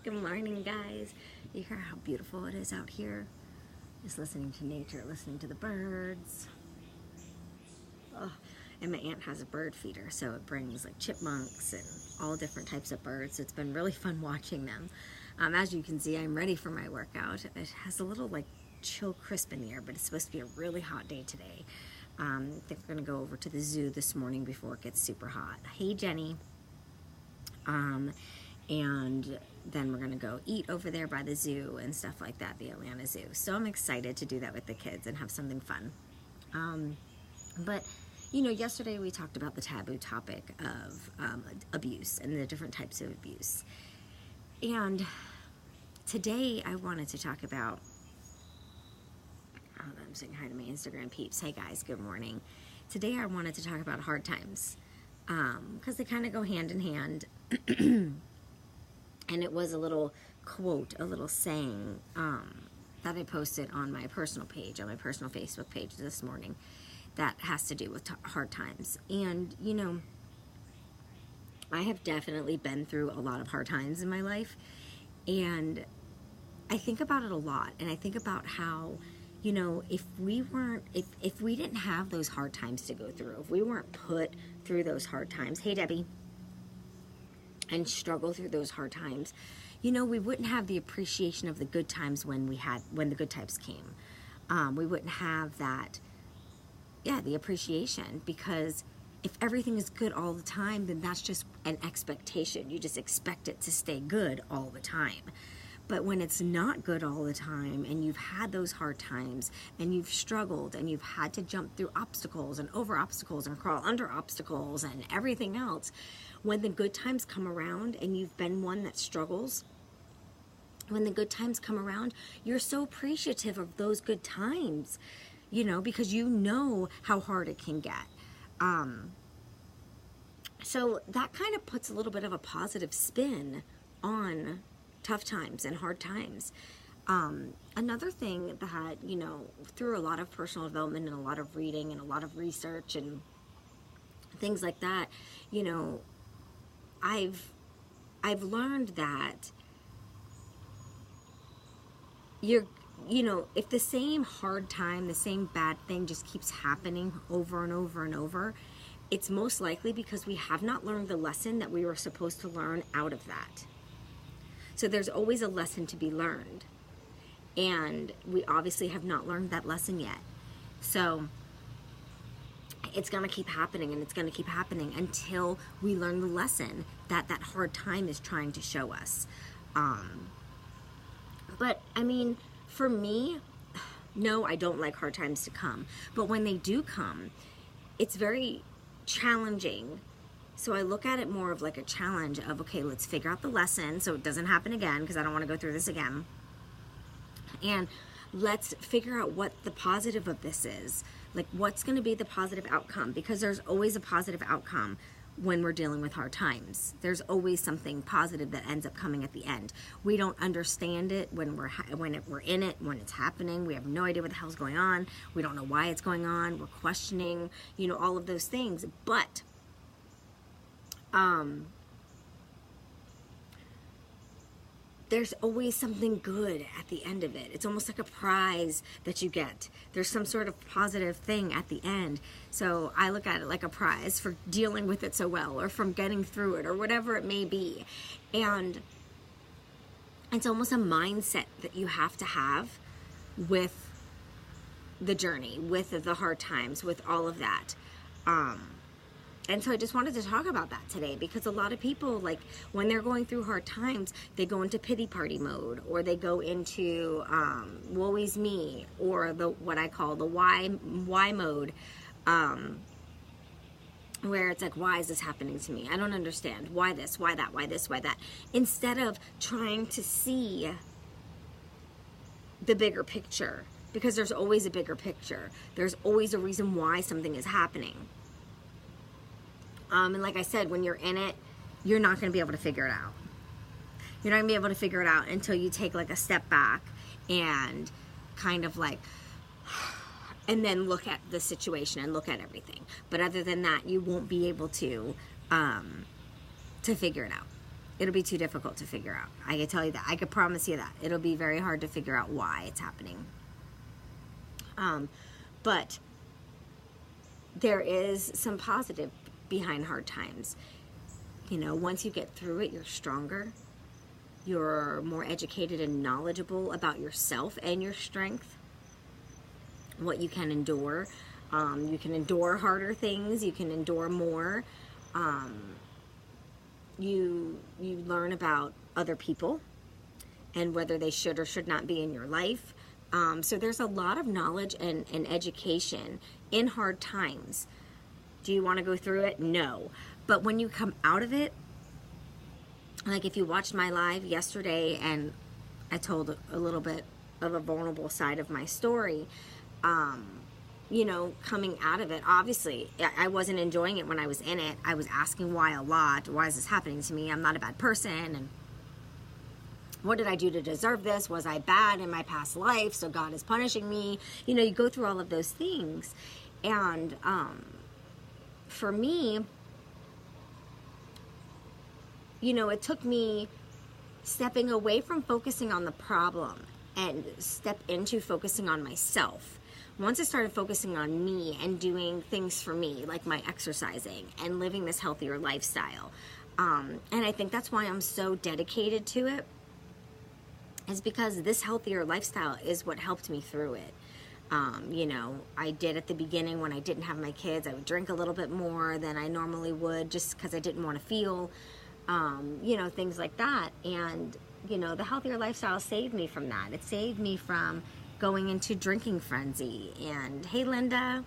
Good morning, guys. You hear how beautiful it is out here? Just listening to nature, listening to the birds. Oh, and my aunt has a bird feeder, so it brings like chipmunks and all different types of birds. It's been really fun watching them. As you can see, I'm ready for my workout. It has a little like chill crisp in the air, but it's supposed to be a really hot day today. I think we're going to go over to the zoo this morning before it gets super hot. Hey, Jenny. And then we're going to go eat over there by the zoo and stuff like that, the Atlanta Zoo. So I'm excited to do that with the kids and have something fun. But, you know, yesterday we talked about the taboo topic of abuse and the different types of abuse. And today I wanted to talk about, I'm saying hi to my Instagram peeps. Hey guys, good morning. Today I wanted to talk about hard times because they kind of go hand in hand. And it was a little quote, a little saying that I posted on my personal page, on my personal Facebook page this morning that has to do with hard times. And, you know, I have definitely been through a lot of hard times in my life. And I think about it a lot. And I think about how, you know, if we didn't have those hard times to go through, if we weren't put through those hard times, hey, Debbie, and struggle through those hard times, you know, we wouldn't have the appreciation of the good times when the good times came. We wouldn't have that, the appreciation, because if everything is good all the time, then that's just an expectation. You just expect it to stay good all the time. But when it's not good all the time and you've had those hard times and you've struggled and you've had to jump through obstacles and over obstacles and crawl under obstacles and everything else, when the good times come around and you've been one that struggles, when the good times come around, you're so appreciative of those good times, you know, because you know how hard it can get. So that kind of puts a little bit of a positive spin on tough times and hard times. Another thing that, you know, through a lot of personal development and a lot of reading and a lot of research and things like that, you know, I've learned that you know, if the same hard time, the same bad thing just keeps happening over and over and over, it's most likely because we have not learned the lesson that we were supposed to learn out of that. So there's always a lesson to be learned. And we obviously have not learned that lesson yet. So it's going to keep happening and it's going to keep happening until we learn the lesson that that hard time is trying to show us. But I mean, for me, no, I don't like hard times to come. But when they do come, it's very challenging. So I look at it more of like a challenge of, okay, let's figure out the lesson so it doesn't happen again, because I don't want to go through this again. And let's figure out what the positive of this is. Like, what's going to be the positive outcome? Because there's always a positive outcome when we're dealing with hard times. There's always something positive that ends up coming at the end. We don't understand it when we're in it, when it's happening. We have no idea what the hell's going on. We don't know why it's going on. We're questioning, you know, all of those things. But there's always something good at the end of it. It's almost like a prize that you get. There's some sort of positive thing at the end. So I look at it like a prize for dealing with it so well, or from getting through it, or whatever it may be. And it's almost a mindset that you have to have with the journey, with the hard times, with all of that. And so I just wanted to talk about that today, because a lot of people, like, when they're going through hard times, they go into pity party mode, or they go into woe is me, or what I call the why mode, where it's like, why is this happening to me? I don't understand. Why this? Why that? Why this? Why that? Instead of trying to see the bigger picture, because there's always a bigger picture. There's always a reason why something is happening. And like I said, when you're in it, you're not going to be able to figure it out. You're not going to be able to figure it out until you take like a step back and kind of like, and then look at the situation and look at everything. But other than that, you won't be able to figure it out. it'll be too difficult to figure out. I can tell you that. I could promise you that. It'll be very hard to figure out why it's happening. But there is some positive behind hard times. You know, once you get through it, you're stronger. You're more educated and knowledgeable about yourself and your strength, what you can endure. You can endure harder things. You can endure more. You learn about other people and whether they should or should not be in your life. So there's a lot of knowledge and education in hard times. Do you want to go through it? No. But when you come out of it, like if you watched my live yesterday and I told a little bit of a vulnerable side of my story, you know, coming out of it, obviously, I wasn't enjoying it when I was in it. I was asking why a lot. Why is this happening to me? I'm not a bad person. And what did I do to deserve this? Was I bad in my past life? So God is punishing me. You know, you go through all of those things. And for me, you know, it took me stepping away from focusing on the problem and step into focusing on myself. Once I started focusing on me and doing things for me, like my exercising and living this healthier lifestyle, and I think that's why I'm so dedicated to it, is because this healthier lifestyle is what helped me through it. You know, I did at the beginning when I didn't have my kids, I would drink a little bit more than I normally would just because I didn't want to feel, you know, things like that. And, you know, the healthier lifestyle saved me from that. It saved me from going into drinking frenzy and, hey, Linda,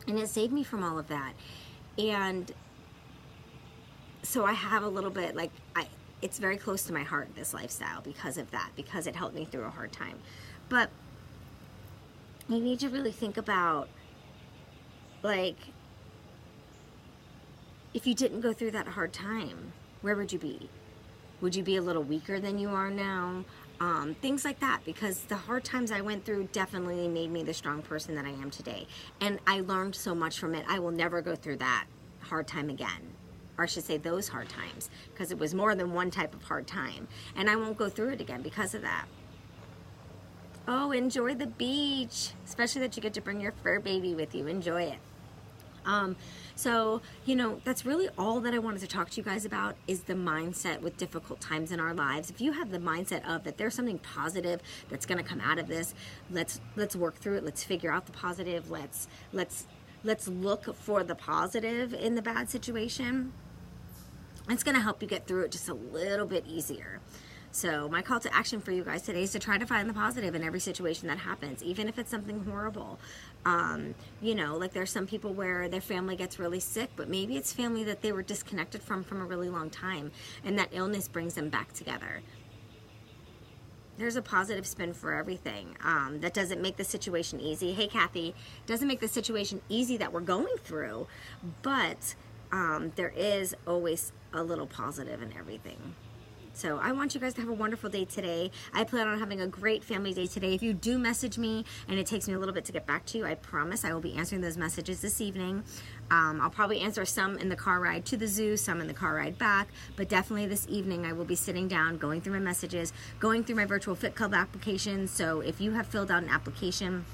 and it saved me from all of that. And so I have a little bit, like, it's very close to my heart, this lifestyle, because of that, because it helped me through a hard time. But you need to really think about, like, if you didn't go through that hard time, where would you be? Would you be a little weaker than you are now? Things like that, because the hard times I went through definitely made me the strong person that I am today. And I learned so much from it. I will never go through that hard time again. Or I should say those hard times, because it was more than one type of hard time. And I won't go through it again because of that. Oh, enjoy the beach, especially that you get to bring your fur baby with you. Enjoy it. So, you know, that's really all that I wanted to talk to you guys about, is the mindset with difficult times in our lives. If you have the mindset of that there's something positive that's going to come out of this, let's work through it. Let's figure out the positive. Let's look for the positive in the bad situation. It's going to help you get through it just a little bit easier. So my call to action for you guys today is to try to find the positive in every situation that happens, even if it's something horrible. You know, like there's some people where their family gets really sick, but maybe it's family that they were disconnected from a really long time, and that illness brings them back together. There's a positive spin for everything. That doesn't make the situation easy. Hey, Kathy, doesn't make the situation easy that we're going through, but there is always a little positive in everything. So I want you guys to have a wonderful day today. I plan on having a great family day today. If you do message me and it takes me a little bit to get back to you, I promise I will be answering those messages this evening. I'll probably answer some in the car ride to the zoo, some in the car ride back, but definitely this evening I will be sitting down, going through my messages, going through my Virtual Fit Club application. So if you have filled out an application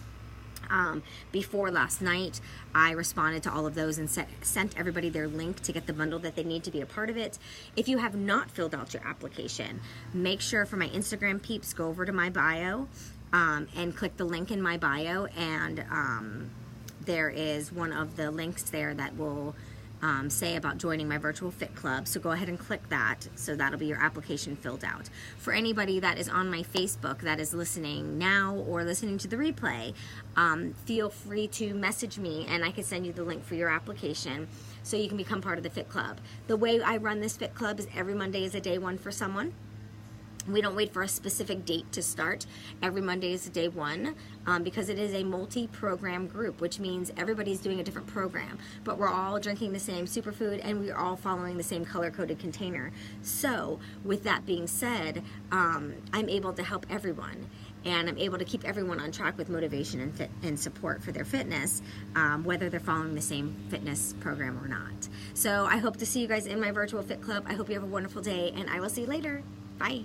before last night, I responded to all of those and sent everybody their link to get the bundle that they need to be a part of it. If you have not filled out your application, make sure for my Instagram peeps, go over to my bio and click the link in my bio, and there is one of the links there that will say about joining my Virtual Fit Club. So go ahead and click that. So that'll be your application filled out. For anybody that is on my Facebook that is listening now or listening to the replay, feel free to message me and I can send you the link for your application so you can become part of the Fit Club. The way I run this Fit Club is every Monday is a day one for someone. We don't wait for a specific date to start. Every Monday is day one because it is a multi-program group, which means everybody's doing a different program, but we're all drinking the same superfood and we're all following the same color-coded container. So with that being said, I'm able to help everyone. and I'm able to keep everyone on track with motivation and support for their fitness, whether they're following the same fitness program or not. So I hope to see you guys in my virtual fit club. I hope you have a wonderful day, and I will see you later. Bye.